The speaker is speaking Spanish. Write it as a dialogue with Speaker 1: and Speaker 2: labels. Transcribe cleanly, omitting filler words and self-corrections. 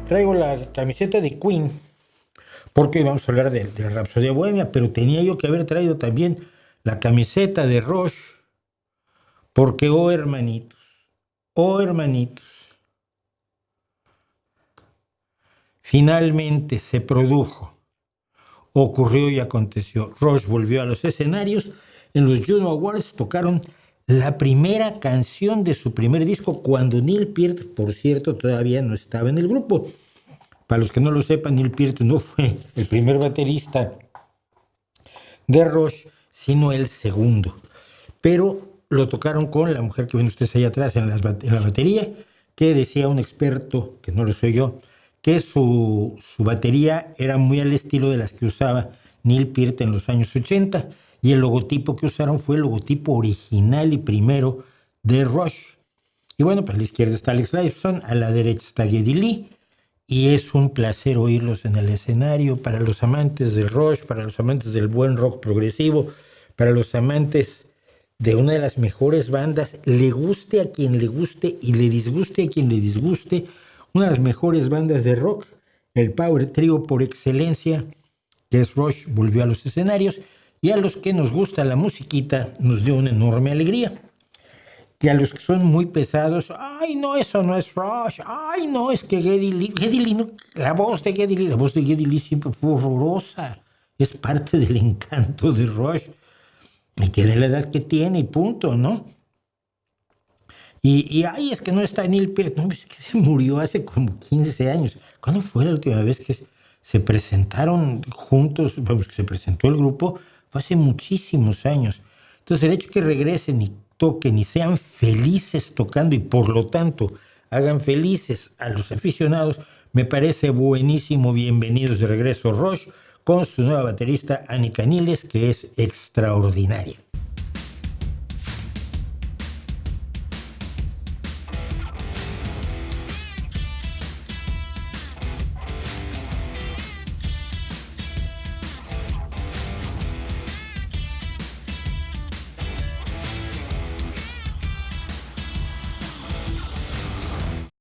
Speaker 1: Traigo la camiseta de Queen, porque hoy vamos a hablar de la Rapsodia Bohemia, pero tenía yo que haber traído también la camiseta de Rush, porque, oh hermanitos, finalmente se produjo, ocurrió y aconteció. Rush volvió a los escenarios. En los Juno Awards tocaron la primera canción de su primer disco, cuando Neil Peart, por cierto, todavía no estaba en el grupo. Para los que no lo sepan, Neil Peart no fue el primer baterista de Rush, sino el segundo. Pero lo tocaron con la mujer que ven ustedes allá atrás en la batería, que decía un experto, que no lo soy yo, que su batería era muy al estilo de las que usaba Neil Peart en los años 80, y el logotipo que usaron fue el logotipo original y primero de Rush. Y bueno, pues a la izquierda está Alex Lifeson, a la derecha está Geddy Lee, y es un placer oírlos en el escenario. Para los amantes del Rush, para los amantes del buen rock progresivo, para los amantes de una de las mejores bandas, le guste a quien le guste y le disguste a quien le disguste, una de las mejores bandas de rock, el power trio por excelencia, que es Rush, volvió a los escenarios, y a los que nos gusta la musiquita nos dio una enorme alegría. Y a los que son muy pesados, ay no, eso no es Rush, ay no, es que Geddy Lee no, la voz de Geddy Lee siempre fue horrorosa, es parte del encanto de Rush, y tiene la edad que tiene y punto, ¿no? Y ay, es que no está Neil Peart, no, es que se murió hace como 15 años. ¿Cuándo fue la última vez que se presentaron juntos, vamos, que se presentó el grupo? Fue hace muchísimos años. Entonces el hecho que regresen y toquen y sean felices tocando, y por lo tanto hagan felices a los aficionados, me parece buenísimo. Bienvenidos de regreso Rush con su nueva baterista Annika Niles, que es extraordinaria.